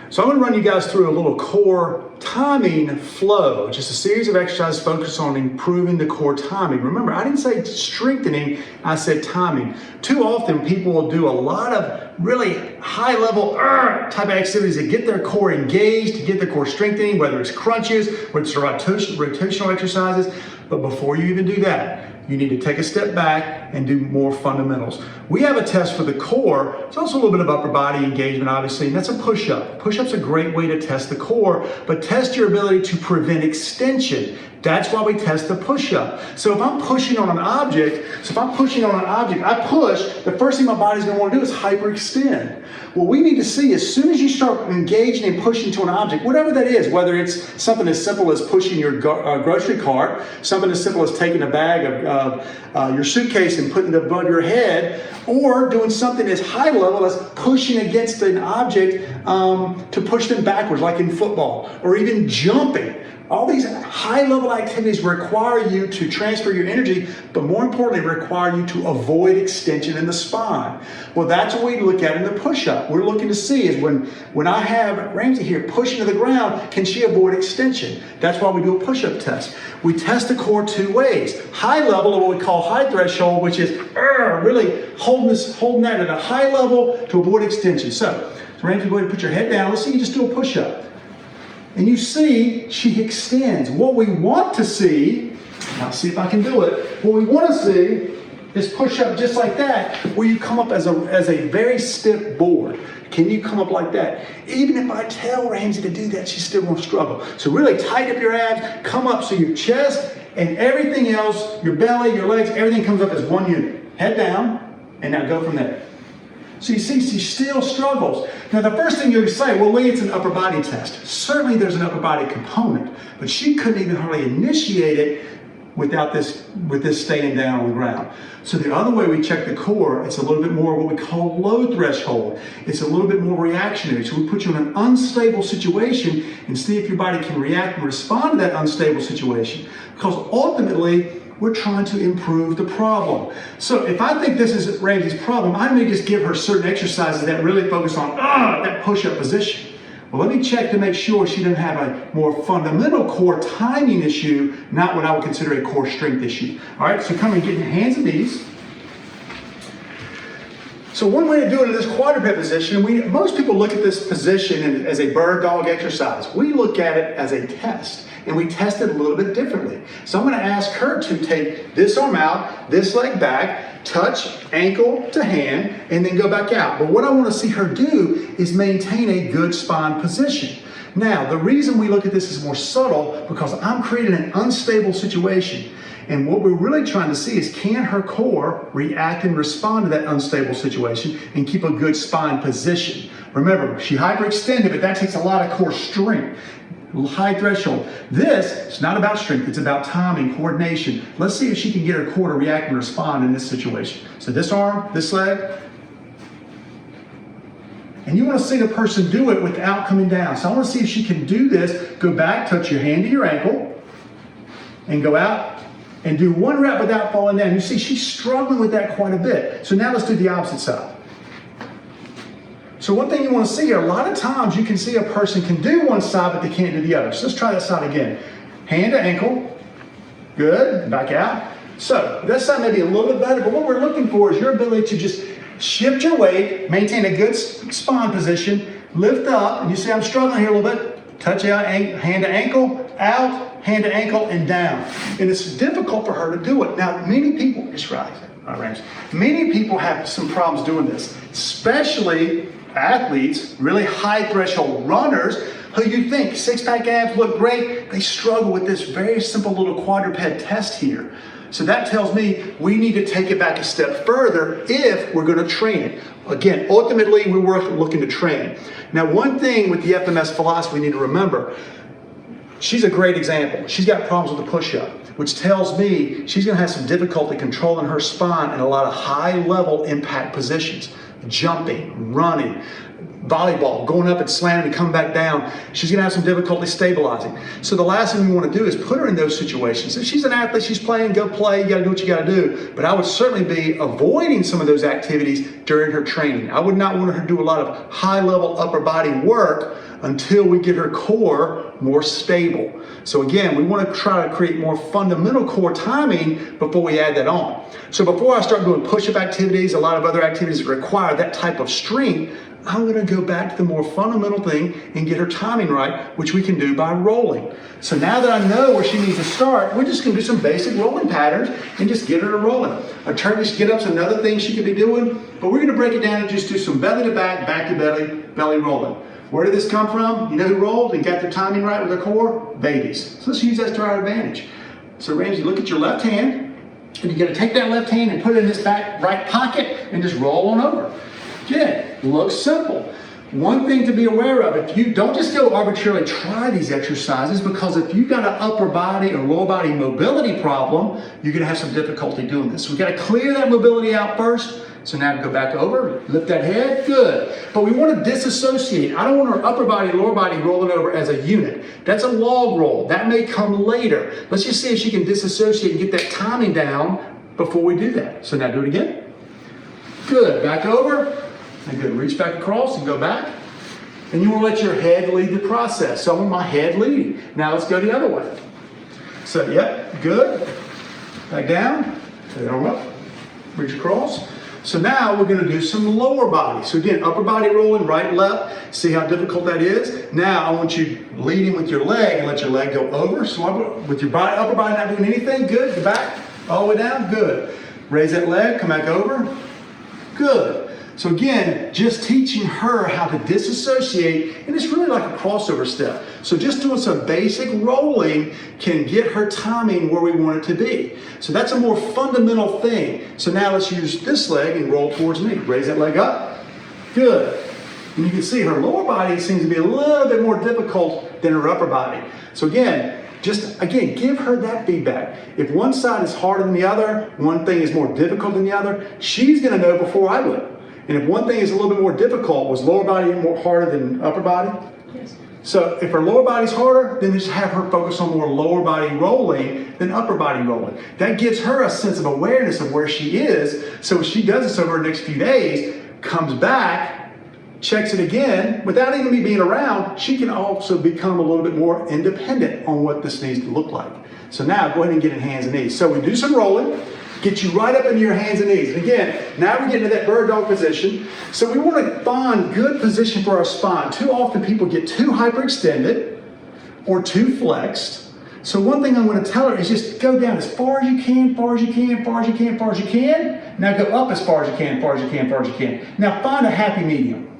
So I'm going to run you guys through a little core timing flow, just a series of exercises focused on improving the core timing. Remember, I didn't say strengthening, I said timing. Too often people will do a lot of really high level type of activities to get their core engaged, to get their core strengthening, whether it's crunches, whether it's rotational exercises. But before you even do that, you need to take a step back and do more fundamentals. We have a test for the core. It's also a little bit of upper body engagement, obviously, and that's a push-up. Push-up's a great way to test the core, but test your ability to prevent extension. That's why we test the push-up. So if I'm pushing on an object, I push, the first thing my body's gonna wanna do is hyperextend. What we need to see, as soon as you start engaging and pushing to an object, whatever that is, whether it's something as simple as pushing your grocery cart, something as simple as taking a bag of your suitcase and putting it above your head, or doing something as high level as pushing against an object to push them backwards, like in football, or even jumping. All these high-level activities require you to transfer your energy, but more importantly, require you to avoid extension in the spine. Well, that's what we look at in the push-up. We're looking to see is when I have Ramsey here pushing to the ground, can she avoid extension? That's why we do a push-up test. We test the core two ways. High level, or what we call high threshold, which is really holding that at a high level to avoid extension. So Ramsey, go ahead and put your head down. Let's see you just do a push-up. And you see, she extends. What we want to see, I'll see if I can do it. What we want to see is push up just like that, where you come up as a very stiff board. Can you come up like that? Even if I tell Ramsey to do that, she's still going to struggle. So really tighten up your abs, come up so your chest and everything else, your belly, your legs, everything comes up as one unit. Head down, and now go from there. So you see, she still struggles. Now the first thing you'll say, well, Lee, it's an upper body test. Certainly there's an upper body component, but she couldn't even hardly initiate it with this staying down on the ground. So the other way we check the core, it's a little bit more what we call low threshold. It's a little bit more reactionary. So we put you in an unstable situation and see if your body can react and respond to that unstable situation. Because ultimately, we're trying to improve the problem. So if I think this is Ramsey's problem, I may just give her certain exercises that really focus on that push-up position. Well, let me check to make sure she doesn't have a more fundamental core timing issue, not what I would consider a core strength issue. All right, so come and get in your hands and knees. So one way to do it in this quadruped position, most people look at this position as a bird dog exercise. We look at it as a test, and we test it a little bit differently. So I'm going to ask her to take this arm out, this leg back, touch ankle to hand, and then go back out. But what I want to see her do is maintain a good spine position. Now, the reason we look at this as more subtle, because I'm creating an unstable situation. And what we're really trying to see is, can her core react and respond to that unstable situation and keep a good spine position? Remember, she hyperextended, but that takes a lot of core strength. High threshold. This is not about strength, it's about timing, coordination. Let's see if she can get her core to react and respond in this situation. So this arm, this leg, and you want to see the person do it without coming down. So I want to see if she can do this. Go back, touch your hand to your ankle, and go out and do one rep without falling down. You see, she's struggling with that quite a bit. So now let's do the opposite side. So one thing you want to see here, a lot of times you can see a person can do one side, but they can't do the other. So let's try that side again. Hand to ankle. Good. Back out. So this side may be a little bit better, but what we're looking for is your ability to just shift your weight, maintain a good spine position, lift up, and you see I'm struggling here a little bit. Touch out, hand to ankle, out, hand to ankle, and down. And it's difficult for her to do it. Now, many people, it's right. Many people have some problems doing this, especially athletes, really high threshold runners, who you think six-pack abs look great, they struggle with this very simple little quadruped test here. So that tells me we need to take it back a step further if we're going to train it. Again, ultimately, we're looking to train. Now, one thing with the FMS philosophy we need to remember, she's a great example. She's got problems with the push-up, which tells me she's going to have some difficulty controlling her spine in a lot of high-level impact positions. Jumping, running, volleyball, going up and slamming and coming back down. She's going to have some difficulty stabilizing. So the last thing we want to do is put her in those situations. If she's an athlete, she's playing, go play, you got to do what you got to do. But I would certainly be avoiding some of those activities during her training. I would not want her to do a lot of high-level upper body work until we get her core more stable. So again, we want to try to create more fundamental core timing before we add that on. So before I start doing push-up activities, a lot of other activities that require that type of strength, I'm going to go back to the more fundamental thing and get her timing right, which we can do by rolling. So now that I know where she needs to start, we're just going to do some basic rolling patterns and just get her to rolling. A turkish get-up's another thing she could be doing, but we're going to break it down and just do some belly to back, back to belly, belly rolling. Where did this come from? You know who rolled and got their timing right with their core? Babies. So let's use that to our advantage. So Ramsey, look at your left hand, and you're going to take that left hand and put it in this back right pocket and just roll on over. Again, looks simple. One thing to be aware of, if you don't just go arbitrarily try these exercises, because if you've got an upper body or lower body mobility problem, you're going to have some difficulty doing this. So we've got to clear that mobility out first. So now go back over, lift that head, good. But we want to disassociate. I don't want our upper body, lower body rolling over as a unit. That's a log roll. That may come later. Let's just see if she can disassociate and get that timing down before we do that. So now do it again. Good, back over. And good, reach back across and go back. And you want to let your head lead the process. So I want my head leading. Now let's go the other way. So, yep, good. Back down, arm up, reach across. So now we're going to do some lower body. So again, upper body rolling, right, left. See how difficult that is? Now I want you leading with your leg and let your leg go over. So with your body, upper body not doing anything, good. Go back, all the way down, good. Raise that leg, come back over, good. So again, just teaching her how to disassociate, and it's really like a crossover step. So just doing some basic rolling can get her timing where we want it to be. So that's a more fundamental thing. So now let's use this leg and roll towards me. Raise that leg up. Good. And you can see her lower body seems to be a little bit more difficult than her upper body. So again, give her that feedback. If one side is harder than the other, one thing is more difficult than the other, she's going to know before I would. And if one thing is a little bit more difficult, was lower body more harder than upper body? Yes. So if her lower body's harder, then just have her focus on more lower body rolling than upper body rolling. That gives her a sense of awareness of where she is. So if she does this over the next few days, comes back, checks it again, without even me being around, she can also become a little bit more independent on what this needs to look like. So now go ahead and get in hands and knees. So we do some rolling. Get you right up into your hands and knees. And again, now we're getting to that bird dog position. So we want to find good position for our spine. Too often people get too hyperextended or too flexed. So one thing I'm going to tell her is just go down as far as you can, far as you can, far as you can, far as you can. Now go up as far as you can, far as you can, far as you can. Now find a happy medium.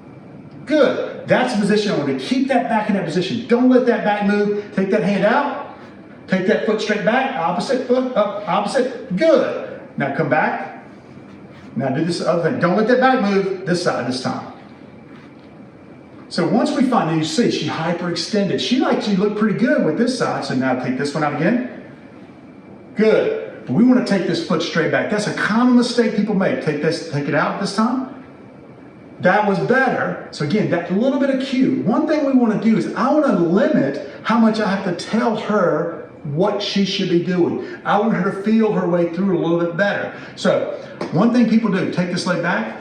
Good. That's the position. I want to keep that back in that position. Don't let that back move. Take that hand out. Take that foot straight back, opposite foot, up, opposite, good. Now come back. Now do this other thing. Don't let that back move this side this time. So once we find, and you see, she hyperextended. She actually looked pretty good with this side, so now take this one out again. Good. But we want to take this foot straight back. That's a common mistake people make. Take it out this time. That was better. So again, that little bit of cue. One thing we want to do is I want to limit how much I have to tell her what she should be doing. I want her to feel her way through it a little bit better. So one thing people do, take this leg back.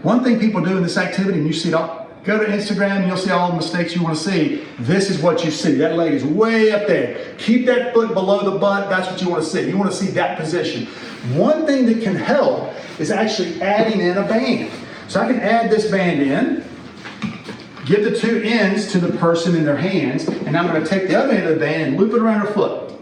One thing people do in this activity, and you see it all, go to Instagram and you'll see all the mistakes you want to see. This is what you see. That leg is way up there. Keep that foot below the butt. That's what you want to see. You want to see that position. One thing that can help is actually adding in a band. So I can add this band in, give the two ends to the person in their hands, and I'm going to take the other end of the band and loop it around her foot.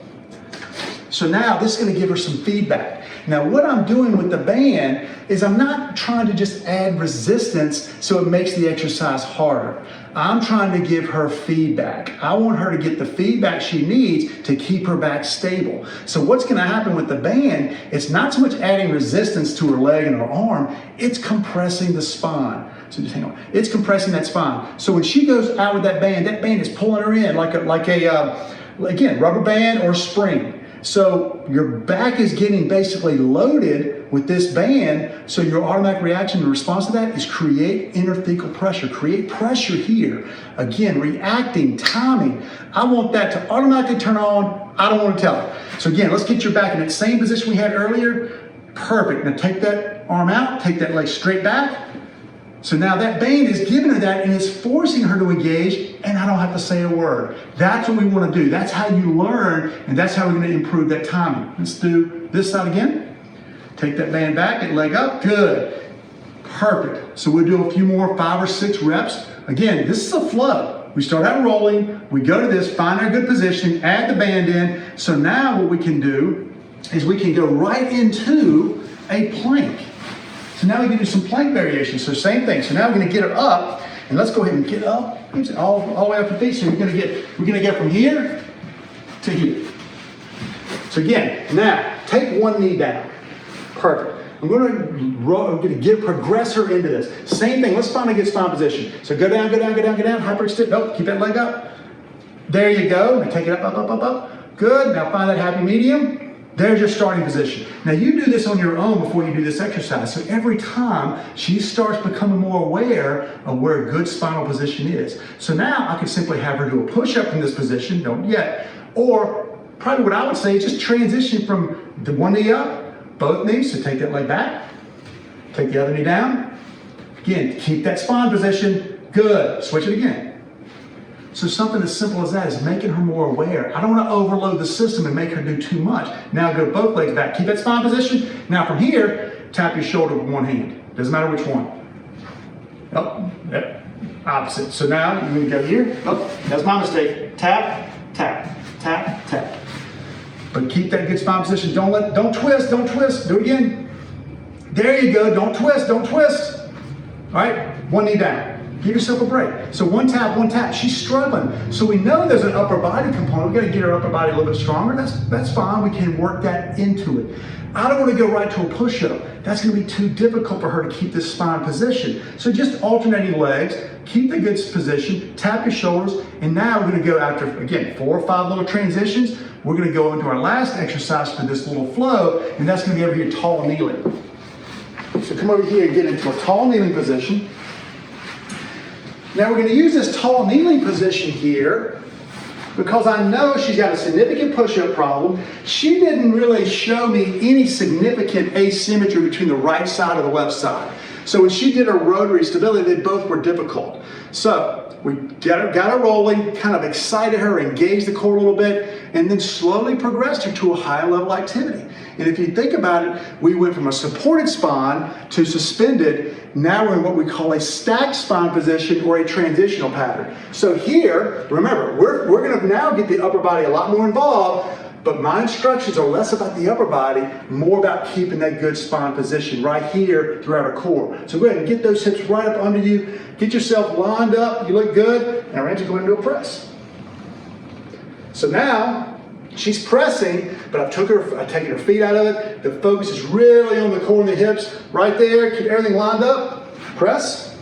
So now this is going to give her some feedback. Now what I'm doing with the band is I'm not trying to just add resistance so it makes the exercise harder. I'm trying to give her feedback. I want her to get the feedback she needs to keep her back stable. So what's going to happen with the band, it's not so much adding resistance to her leg and her arm, it's compressing the spine. So just hang on. It's compressing that spine. So when she goes out with that band is pulling her in like a again, rubber band or spring. So your back is getting basically loaded it with this band, so your automatic reaction in response to that is create interthecal pressure. Create pressure here. Again, reacting, timing. I want that to automatically turn on. I don't want to tell it. So again, let's get your back in that same position we had earlier. Perfect. Now take that arm out, take that leg straight back. So now that band is giving her that and it's forcing her to engage, and I don't have to say a word. That's what we want to do. That's how you learn, and that's how we're going to improve that timing. Let's do this side again. Take that band back, that leg up. Good. Perfect. So we'll do a few more 5 or 6 reps. Again, this is a flow. We start out rolling, we go to this, find our good position, add the band in. So now what we can do is we can go right into a plank. So now we can do some plank variations. So same thing. So now we're going to get her up, and let's go ahead and get up all the way up the feet. So we're going to get from here to here. So again, now take one knee down. Perfect. I'm going to progress her into this. Same thing. Let's find a good spine position. So go down, go down, go down, go down. Hyperextend. Nope. Keep that leg up. There you go. Now take it up, up, up, up, up. Good. Now find that happy medium. There's your starting position. Now you do this on your own before you do this exercise. So every time she starts becoming more aware of where a good spinal position is. So now I can simply have her do a push-up from this position, don't yet. Or probably what I would say is just transition from the one knee up, both knees. So take that leg back, take the other knee down. Again, keep that spine position. Good. Switch it again. So something as simple as that is making her more aware. I don't want to overload the system and make her do too much. Now go both legs back. Keep that spine position. Now from here, tap your shoulder with one hand. Doesn't matter which one. Oh, yep. Opposite. So now you're going to go here. Oh, that's my mistake. Tap, tap, tap, tap. But keep that good spine position. Don't twist, don't twist. Do it again. There you go. Don't twist, don't twist. All right, one knee down. Give yourself a break. So one tap, one tap. She's struggling. So we know there's an upper body component. We've got to get her upper body a little bit stronger. That's fine. We can work that into it. I don't want to go right to a push-up. That's going to be too difficult for her to keep this spine position. So just alternating legs, keep the good position, tap your shoulders, and now we're going to go after, again, 4 or 5 little transitions. We're going to go into our last exercise for this little flow, and that's going to be over here, tall kneeling. So come over here and get into a tall kneeling position. Now we're going to use this tall kneeling position here because I know she's got a significant push-up problem. She didn't really show me any significant asymmetry between the right side and the left side. So when she did her rotary stability, they both were difficult. So we got her rolling, kind of excited her, engaged the core a little bit, and then slowly progressed her to a higher level activity. And if you think about it, we went from a supported spine to suspended. Now we're in what we call a stacked spine position or a transitional pattern. So here, remember, we're going to now get the upper body a lot more involved, but my instructions are less about the upper body, more about keeping that good spine position right here throughout our core. So go ahead and get those hips right up under you. Get yourself lined up. You look good. Now Ramsey, go ahead and do a press. So now, she's pressing, but I've taken her feet out of it. The focus is really on the core and the hips. Right there, keep everything lined up. Press.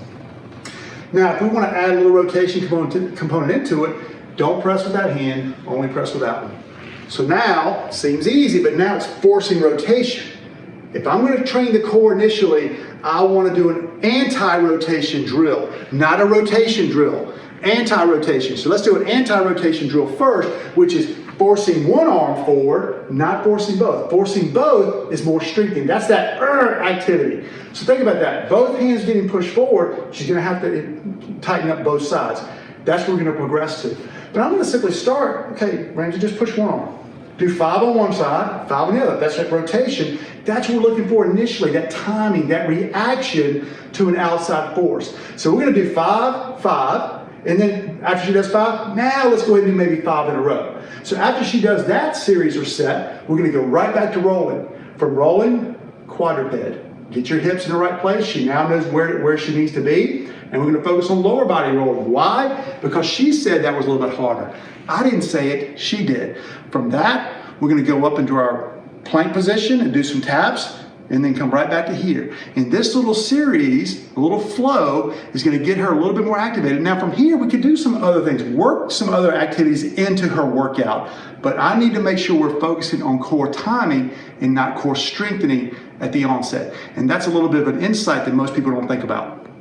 Now, if we want to add a little rotation component into it, don't press with that hand, only press with that one. So now, seems easy, but now it's forcing rotation. If I'm going to train the core initially, I want to do an anti-rotation drill, not a rotation drill. Anti-rotation. So let's do an anti-rotation drill first, which is forcing one arm forward, not forcing both. Forcing both is more strengthening. That's that activity. So think about that. Both hands getting pushed forward, she's going to have to tighten up both sides. That's what we're going to progress to. But I'm going to simply start, okay, Ramsey, just push one arm. Do 5 on one side, 5 on the other. That's that rotation. That's what we're looking for initially, that timing, that reaction to an outside force. So we're going to do 5, 5, and then after she does 5, now let's go ahead and do maybe 5 in a row. So after she does that series or set, we're going to go right back to rolling. From rolling, quadruped. Get your hips in the right place. She now knows where she needs to be. And we're going to focus on lower body rolling. Why? Because she said that was a little bit harder. I didn't say it, she did. From that, we're going to go up into our plank position and do some taps, and then come right back to here. And this little series, a little flow, is going to get her a little bit more activated. Now from here, we could do some other things, work some other activities into her workout. But I need to make sure we're focusing on core timing and not core strengthening at the onset. And that's a little bit of an insight that most people don't think about.